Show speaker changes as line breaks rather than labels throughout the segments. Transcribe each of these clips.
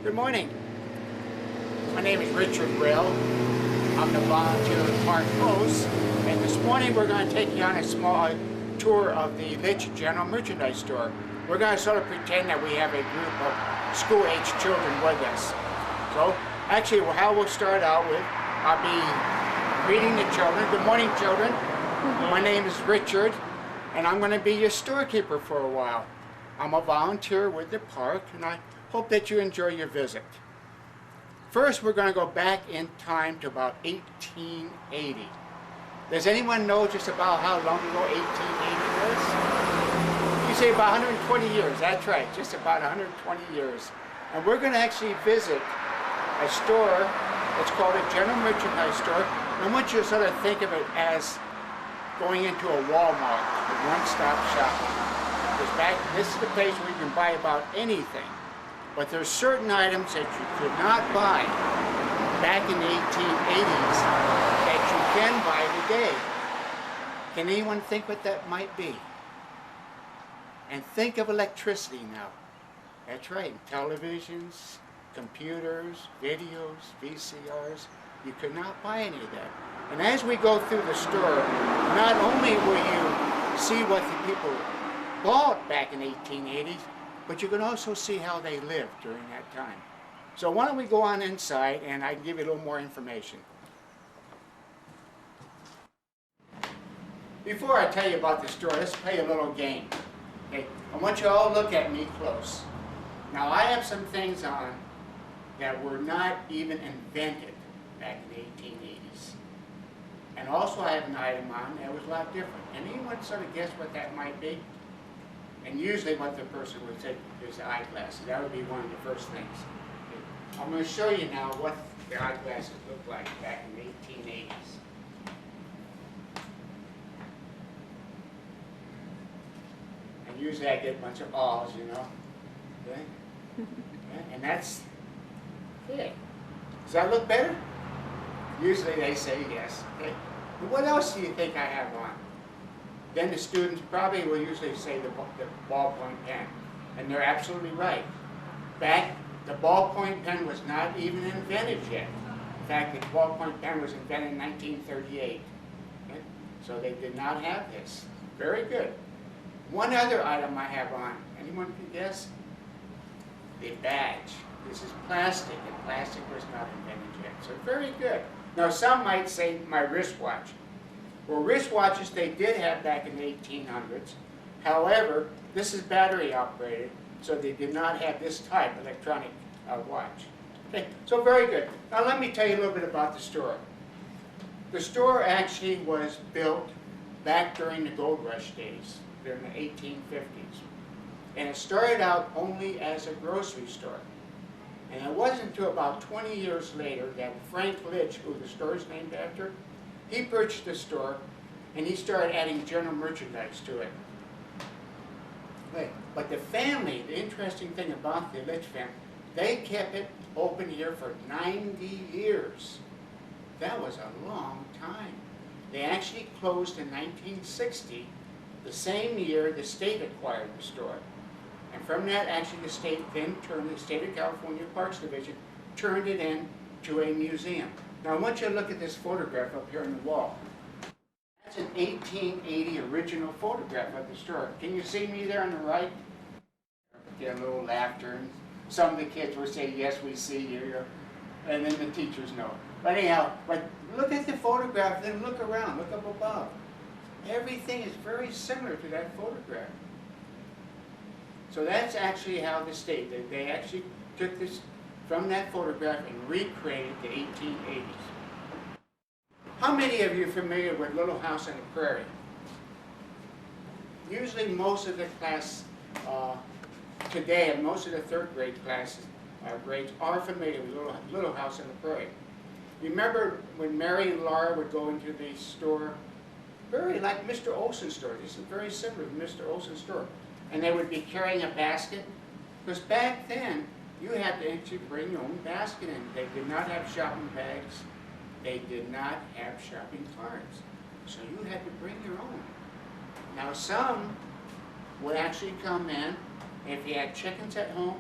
Good morning. My name is Richard Brill. I'm the volunteer at Park Post, and this morning we're going to take you on a small tour of the Litsch General Merchandise Store. We're going to sort of pretend that we have a group of school-age children with us. So, actually, how we'll start out with, I'll be greeting the children. Good morning, children. My name is Richard, and I'm going to be your storekeeper for a while. I'm a volunteer with the park, and I hope that you enjoy your visit. First, we're going to go back in time to about 1880. Does anyone know just about how long ago 1880 was? You say about 120 years. That's right, just about 120 years. And we're going to actually visit a store that's called a general merchandise store. And I want you to sort of think of it as going into a Walmart, a one-stop shop. Because this is the place where you can buy about anything. But there's certain items that you could not buy back in the 1880s that you can buy today. Can anyone think what that might be? And think of electricity now. That's right, televisions, computers, videos, VCRs. You could not buy any of that. And as we go through the store, not only will you see what the people bought back in the 1880s, but you can also see how they lived during that time. So why don't we go on inside and I can give you a little more information. Before I tell you about the store, let's play a little game. Okay? I want you all to look at me close. Now I have some things on that were not even invented back in the 1880s. And also I have an item on that was a lot different. Can anyone sort of guess what that might be? And usually what the person would say is eyeglasses. That would be one of the first things. Okay. I'm going to show you now what the eyeglasses looked like back in the 1880s. And usually I get a bunch of ahs, you know. Okay? And that's it. Does that look better? Usually they say yes. Okay? But what else do you think I have on? Then the students probably will usually say the ballpoint pen. And they're absolutely right. Back, the ballpoint pen was not even invented yet. In fact, the ballpoint pen was invented in 1938. Okay? So they did not have this. Very good. One other item I have on. Anyone can guess? The badge. This is plastic, and plastic was not invented yet. So very good. Now some might say my wristwatch. Well, wristwatches they did have back in the 1800s. However, this is battery operated, so they did not have this type of electronic watch. Okay, so very good. Now let me tell you a little bit about the store. The store actually was built back during the gold rush days, during the 1850s. And it started out only as a grocery store. And it wasn't until about 20 years later that Frank Litsch, who the store is named after, he purchased the store and he started adding general merchandise to it. But the family, the interesting thing about the Litsch family, they kept it open here for 90 years. That was a long time. They actually closed in 1960, the same year the state acquired the store. And from that, actually the state then turned, the State of California Parks Division turned it into a museum. Now I want you to look at this photograph up here on the wall. That's an 1880 original photograph of the store. Can you see me there on the right? Get a little laughter. And some of the kids will say, yes, we see you. And then the teachers know. But anyhow, look at the photograph, then look around, look up above. Everything is very similar to that photograph. So that's actually how the state, they actually took this from that photograph and recreated the 1880s. How many of you are familiar with Little House on the Prairie? Usually most of the class today, and most of the third grade classes, grades are familiar with Little House on the Prairie. You remember when Mary and Laura would go into the store, very like Mr. Olson's store. This is very similar to Mr. Olson's store. And they would be carrying a basket. Because back then, you had to actually bring your own basket in. They did not have shopping bags. They did not have shopping carts. So you had to bring your own. Now some would actually come in, if you had chickens at home,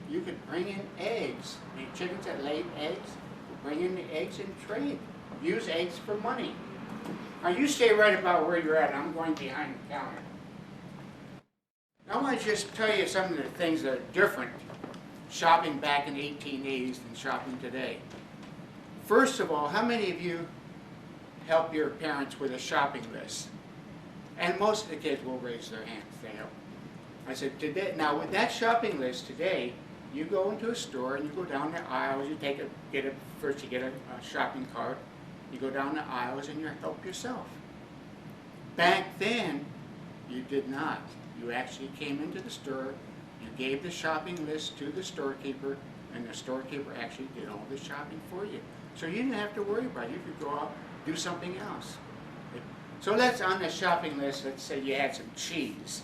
you could bring in eggs. The chickens that laid eggs, bring in the eggs and trade. Use eggs for money. Now you stay right about where you're at. I'm going behind the counter. Now I want to just tell you some of the things that are different shopping back in the 1880s than shopping today. First of all, how many of you help your parents with a shopping list? And most of the kids will raise their hands. They help. I said, today, now with that shopping list today, you go into a store and you go down the aisles, you first you get a shopping cart, you go down the aisles and you help yourself. Back then, you did not. You actually came into the store, you gave the shopping list to the storekeeper, and the storekeeper actually did all the shopping for you. So you didn't have to worry about it. You could go out and do something else. So let's, on the shopping list, let's say you had some cheese.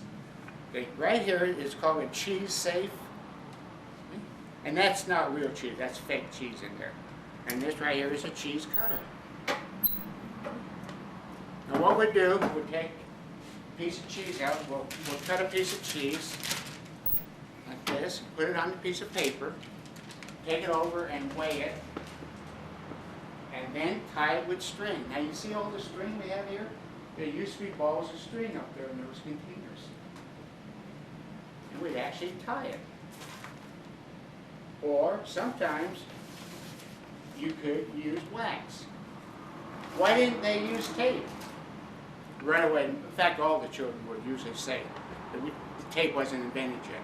Okay, right here is called a cheese safe. Okay? And that's not real cheese, that's fake cheese in there. And this right here is a cheese cutter. Now what we'll do, we'll take a piece of cheese out, we'll cut a piece of cheese like this, put it on a piece of paper, take it over and weigh it, and then tie it with string. Now you see all the string we have here? There used to be balls of string up there in those containers. And we'd actually tie it. Or sometimes you could use wax. Why didn't they use tape? Right away, in fact all the children would usually say that the tape wasn't invented yet.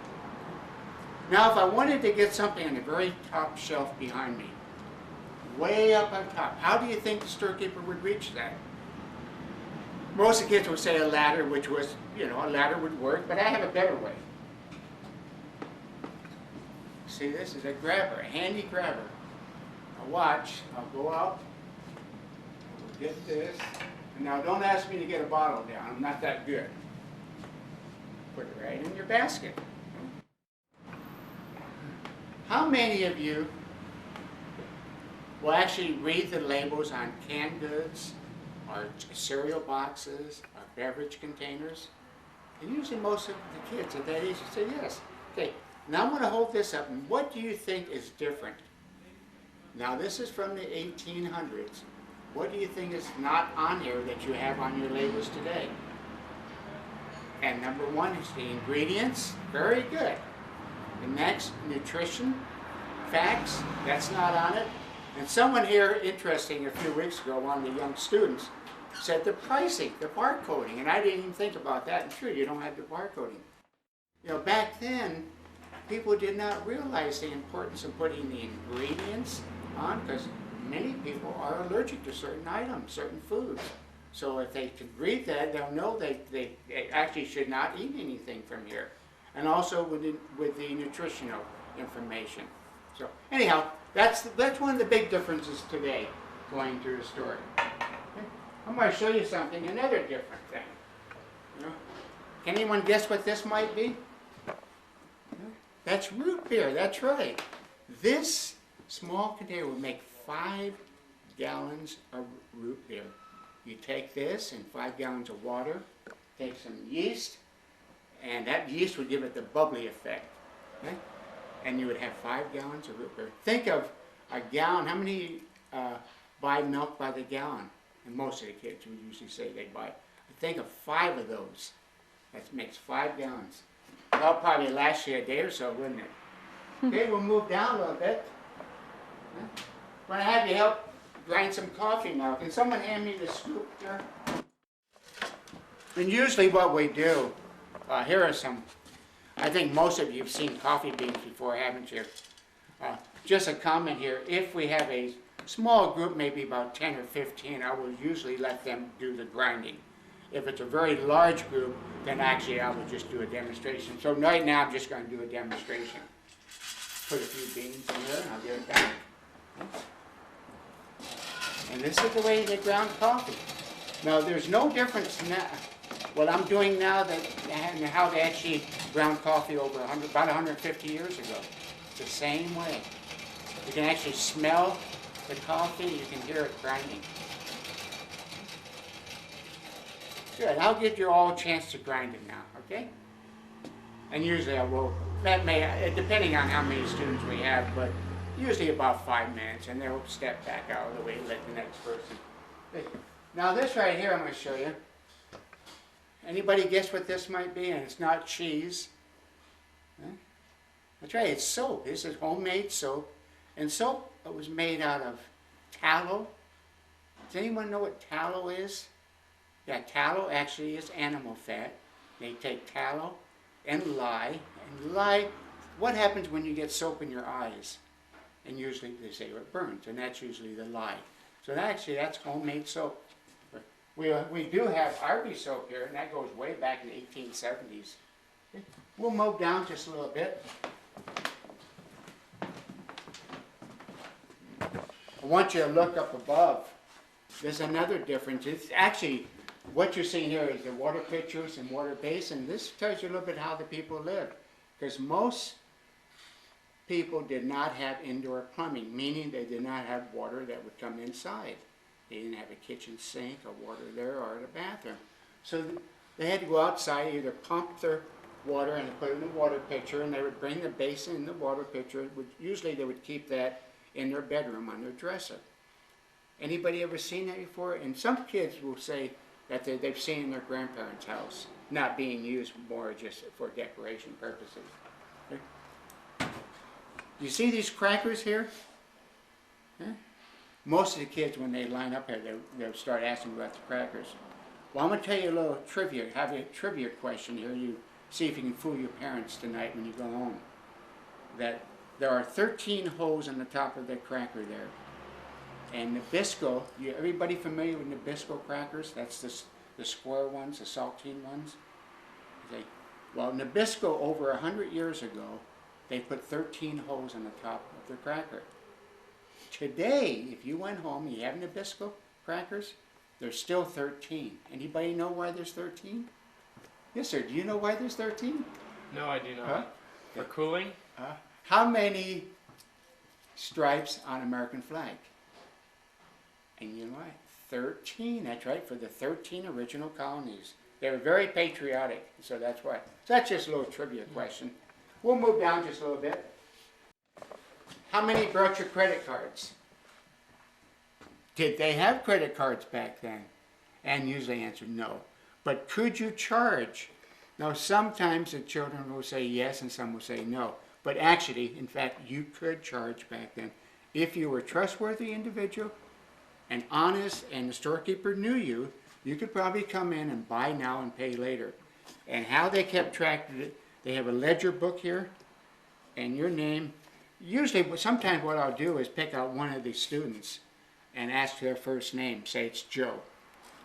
Now if I wanted to get something on the very top shelf behind me, way up on top, how do you think the storekeeper would reach that? Most of the kids would say a ladder, which was, a ladder would work, but I have a better way. See, this is a grabber, a handy grabber. Now watch, I'll go out, I'll get this, and now don't ask me to get a bottle down, I'm not that good. Put it right in your basket. How many of you will actually read the labels on canned goods, or cereal boxes, or beverage containers? And usually most of the kids at that age say yes. Okay, now I'm going to hold this up, and what do you think is different? Now this is from the 1800s. What do you think is not on here that you have on your labels today? And number one is the ingredients. Very good. The next, nutrition, facts, that's not on it. And someone here, interesting, a few weeks ago, one of the young students, said the pricing, the barcoding, and I didn't even think about that, and sure, you don't have the barcoding. Back then, people did not realize the importance of putting the ingredients on, because many people are allergic to certain items, certain foods. So if they could read that, they'll know they actually should not eat anything from here. And also with the nutritional information. So anyhow, that's one of the big differences today going to the store. Okay. I'm going to show you something, another different thing. Can anyone guess what this might be? That's root beer, that's right. This small container would make 5 gallons of root beer. You take this and 5 gallons of water, take some yeast, and that yeast would give it the bubbly effect. Okay? And you would have 5 gallons of root beer. Think of a gallon. How many buy milk by the gallon? And most of the kids would usually say they buy. Think of 5 of those. That makes 5 gallons. That'll probably last you a day or so, wouldn't it? Okay, we'll move down a little bit. I'm going to have you help grind some coffee now. Can someone hand me the scoop there? And usually what we do, here are some, I think most of you have seen coffee beans before, haven't you? Just a comment here, if we have a small group, maybe about 10 or 15, I will usually let them do the grinding. If it's a very large group, then actually I will just do a demonstration. So right now I'm just going to do a demonstration. Put a few beans in there and I'll get it back. And this is the way they ground coffee. Now there's no difference now, what I'm doing now and how they actually ground coffee over about 150 years ago. It's the same way. You can actually smell the coffee, you can hear it grinding. Good, I'll give you all a chance to grind it now, okay? And usually I will that may, depending on how many students we have, but usually about 5 minutes, and they'll step back out of the way and let the next person. Now this right here I'm going to show you. Anybody guess what this might be? And it's not cheese. Huh? That's right, it's soap. This is homemade soap. And soap was made out of tallow. Does anyone know what tallow is? Yeah, tallow actually is animal fat. They take tallow and lye. And lye, what happens when you get soap in your eyes? And usually they say it burns, and that's usually the lye. So actually that's homemade soap. We do have Arby's soap here, and that goes way back in the 1870s. We'll move down just a little bit. I want you to look up above. There's another difference. It's actually, what you're seeing here is the water pitchers and water basin. This tells you a little bit how the people lived. Because most people did not have indoor plumbing, meaning they did not have water that would come inside. They didn't have a kitchen sink or water there or a bathroom. So they had to go outside, either pump their water and put it in the water pitcher, and they would bring the basin in the water pitcher. Usually they would keep that in their bedroom on their dresser. Anybody ever seen that before? And some kids will say that they've seen it in their grandparents' house, not being used more just for decoration purposes. You see these crackers here? Huh? Most of the kids, when they line up here, they'll start asking about the crackers. Well, I'm going to tell you a little trivia. I have a trivia question here. You see if you can fool your parents tonight when you go home. That there are 13 holes on the top of the cracker there. And Nabisco, everybody familiar with Nabisco crackers? That's the square ones, the saltine ones. Well, Nabisco, over 100 years ago, they put 13 holes on the top of the cracker. Today, if you went home and you have Nabisco crackers, there's still 13. Anybody know why there's 13? Yes, sir. Do you know why there's 13?
No, I do not.
Huh?
For cooling?
How many stripes on American flag? And you know what? 13. That's right, for the 13 original colonies. They were very patriotic, so that's why. So that's just a little trivia question. We'll move down just a little bit. How many brought your credit cards? Did they have credit cards back then? And usually answered no. But could you charge? Now sometimes the children will say yes and some will say no. But actually, in fact, you could charge back then. If you were a trustworthy individual and honest and the storekeeper knew you, you could probably come in and buy now and pay later. And how they kept track of it, they have a ledger book here and your name. Usually, sometimes what I'll do is pick out one of the students and ask their first name. Say it's Joe.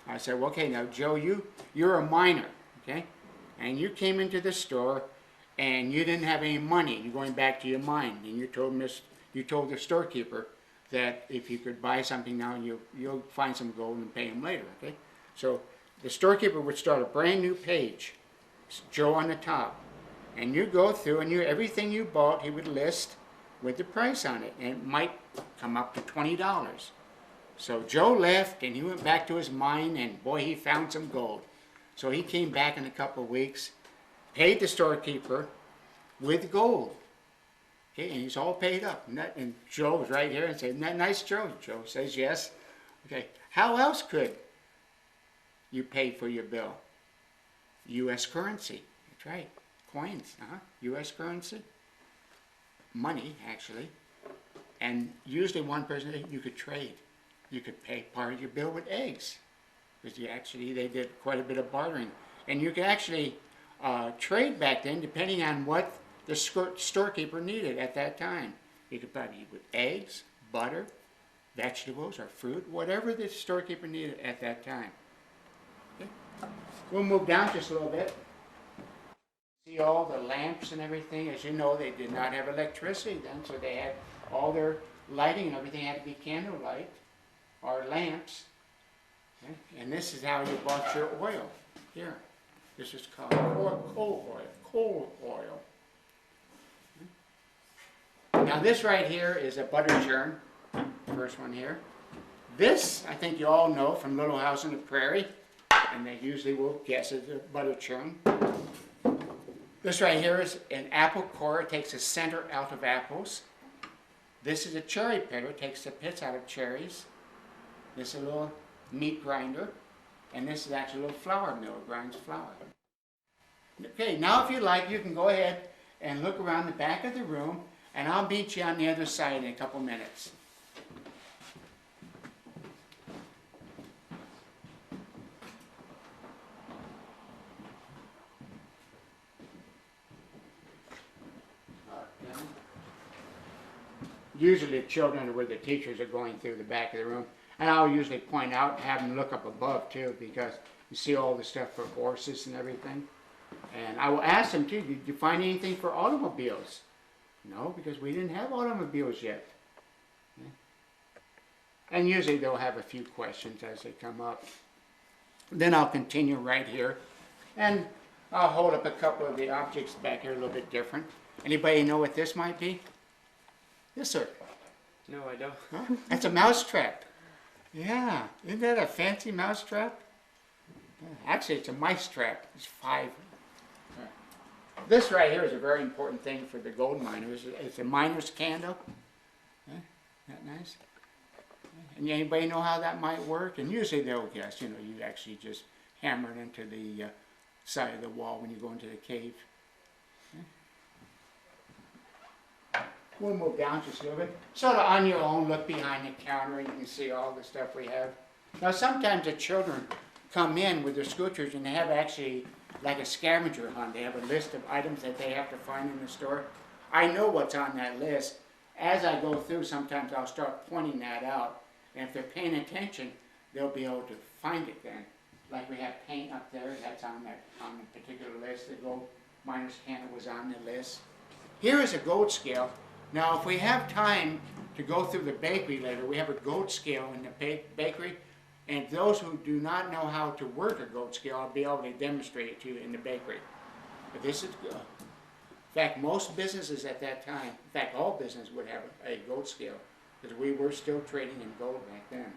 I say, well, okay, now Joe, you're a minor, okay? And you came into the store and you didn't have any money. You're going back to your mind, and you told the storekeeper that if you could buy something now, you'll find some gold and pay him later, okay? So the storekeeper would start a brand new page, Joe on the top, and you go through and everything you bought, he would list with the price on it, and it might come up to $20. So Joe left and he went back to his mine, and boy, he found some gold. So he came back in a couple of weeks, paid the storekeeper with gold. Okay, and he's all paid up. And Joe was right here and said, "Isn't that nice, Joe?" Joe says yes. Okay, how else could you pay for your bill? U.S. currency. That's right, coins, U.S. currency. Money, actually. And usually one person, you could trade. You could pay part of your bill with eggs. Because they did quite a bit of bartering. And you could actually trade back then depending on what the storekeeper needed at that time. You could probably eat with eggs, butter, vegetables, or fruit, whatever the storekeeper needed at that time. Okay. We'll move down just a little bit. See all the lamps and everything. As you know, they did not have electricity then, so they had all their lighting and everything had to be candlelight or lamps. Okay? And this is how you bought your oil. Here, this is called coal oil. Okay? Now this right here is a butter churn. First one here. This, I think you all know from Little House on the Prairie, and they usually will guess it's a butter churn. This right here is an apple core. It takes the center out of apples. This is a cherry pitter. It takes the pits out of cherries. This is a little meat grinder. And this is actually a little flour mill. It grinds flour. Okay, now if you like, you can go ahead and look around the back of the room, and I'll meet you on the other side in a couple minutes. Usually the children are where the teachers are going through the back of the room. And I'll usually point out and have them look up above too, because you see all the stuff for horses and everything. And I will ask them too, did you find anything for automobiles? No, because we didn't have automobiles yet. And usually they'll have a few questions as they come up. Then I'll continue right here. And I'll hold up a couple of the objects back here a little bit different. Anybody know what this might be? Yes, sir.
No, I don't.
Huh? That's a mouse trap. Yeah, isn't that a fancy mouse trap? Actually, it's a mice trap. It's 5. This right here is a very important thing for the gold miners. It's a miner's candle. Isn't that nice? And anybody know how that might work? And usually they'll guess, you actually just hammer it into the side of the wall when you go into the cave. We'll move down just a little bit. Sort of on your own, look behind the counter and you can see all the stuff we have. Now sometimes the children come in with their scooters and they have actually like a scavenger hunt. They have a list of items that they have to find in the store. I know what's on that list. As I go through, sometimes I'll start pointing that out. And if they're paying attention, they'll be able to find it then. Like we have paint up there, that's on the particular list. The gold miner's candle was on the list. Here is a gold scale. Now, if we have time to go through the bakery later, we have a gold scale in the bakery, and those who do not know how to work a gold scale, I'll be able to demonstrate it to you in the bakery. But this is good. In fact, most businesses at that time, in fact, all businesses would have a gold scale, because we were still trading in gold back then.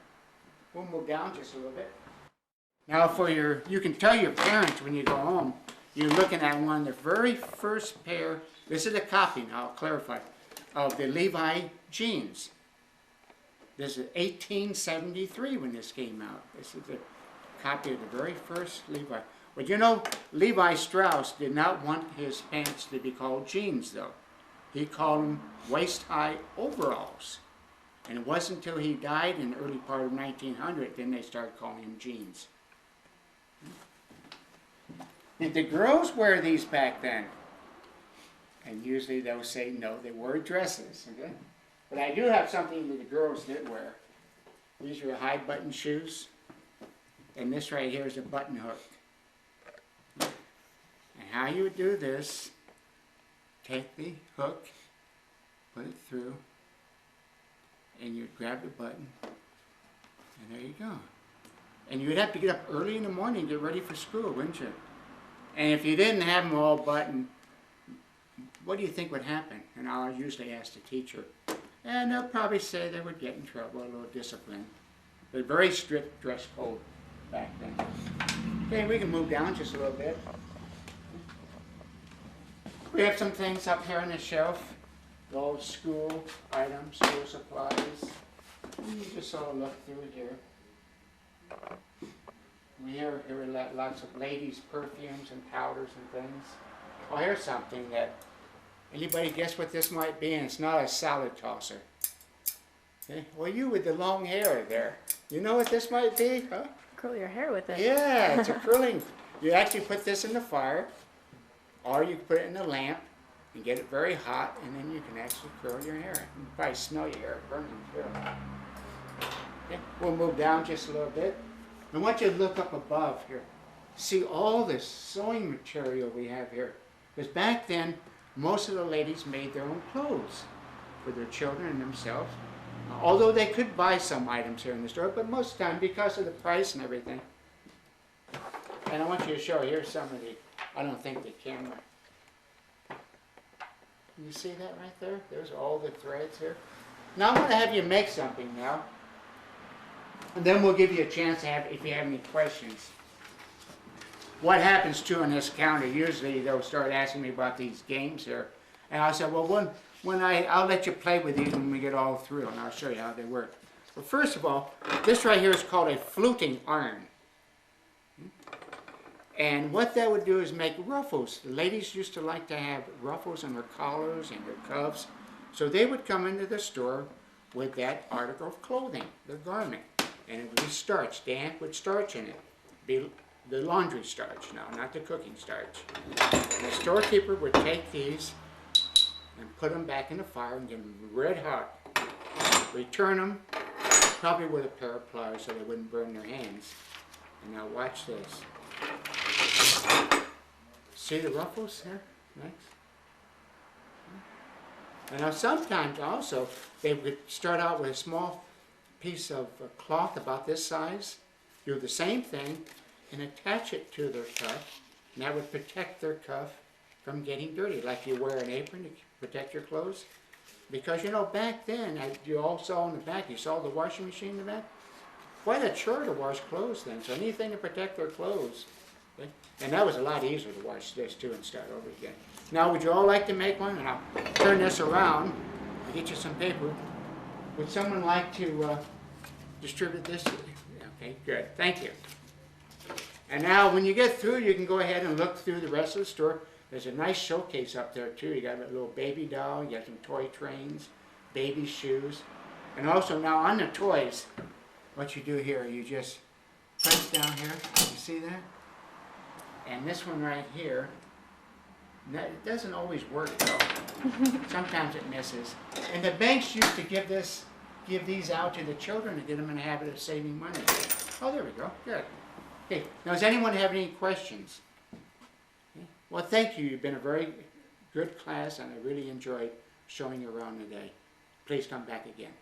We'll move down just a little bit. Now, you can tell your parents when you go home, you're looking at one of the very first pair, this is a copy now, I'll clarify, of the Levi jeans. This is 1873 when this came out. This is a copy of the very first Levi. But you know, Levi Strauss did not want his pants to be called jeans though. He called them waist-high overalls. And it wasn't until he died in the early part of 1900 then they started calling him jeans. Did the girls wear these back then? And usually they'll say no, they wore dresses. Okay? But I do have something that the girls did wear. These are high button shoes. And this right here is a button hook. And how you would do this, take the hook, put it through, and you'd grab the button, and there you go. And you'd have to get up early in the morning and get ready for school, wouldn't you? And if you didn't have them all buttoned, what do you think would happen? And I'll usually ask the teacher. And they'll probably say they would get in trouble, a little discipline. But very strict dress code back then. Okay, we can move down just a little bit. We have some things up here on the shelf. All school items, school supplies. You just sort of look through here. We have here lots of ladies' perfumes and powders and things. Oh, here's something that, anybody guess what this might be? And it's not a salad tosser. Okay. Well, you with the long hair there, you know what this might be? Huh?
Curl your hair with it.
Yeah, it's a curling. You actually put this in the fire, or you put it in the lamp and get it very hot, and then you can actually curl your hair. You can probably smell your hair burning too. Okay. We'll move down just a little bit. I want you to look up above here. See all this sewing material we have here. Because back then, most of the ladies made their own clothes for their children and themselves. Although they could buy some items here in the store, but most of the time, because of the price and everything. And I want you to show, here's some of the, I don't think the camera. You see that right there? There's all the threads here. Now I'm going to have you make something now. And then we'll give you a chance to have, if you have any questions. what happens too in this counter, usually they'll start asking me about these games here. And I said, well, I'll let you play with these when we get all through, and I'll show you how they work. Well, first of all, this right here is called a fluting iron. And what that would do is make ruffles. The ladies used to like to have ruffles on their collars and their cuffs. So they would come into the store with that article of clothing, their garment. And it would be starch, damp with starch in it. Be the laundry starch now, not the cooking starch. And the storekeeper would take these and put them back in the fire and get them red hot. Return them, probably with a pair of pliers so they wouldn't burn their hands. And now watch this. See the ruffles there? Next. And now sometimes also they would start out with a small piece of cloth about this size, do the same thing, and attach it to their cuff, and that would protect their cuff from getting dirty, like you wear an apron to protect your clothes. Because you know, back then, you all saw in the back, you saw the washing machine in the back? Quite a chore to wash clothes then, so anything to protect their clothes. Okay? And that was a lot easier to wash this too and start over again. Now, would you all like to make one? And I'll turn this around, I'll get you some paper. Would someone like to distribute this? Okay, good, thank you. And now, when you get through, you can go ahead and look through the rest of the store. There's a nice showcase up there too. You got a little baby doll, you got some toy trains, baby shoes. And also now on the toys, what you do here, you just press down here, you see that? And this one right here, it doesn't always work though. Sometimes it misses. And the banks used to give these out to the children to get them in the habit of saving money. Oh, there we go, good. Okay, now does anyone have any questions? Okay. Well, thank you. You've been a very good class, and I really enjoyed showing you around today. Please come back again.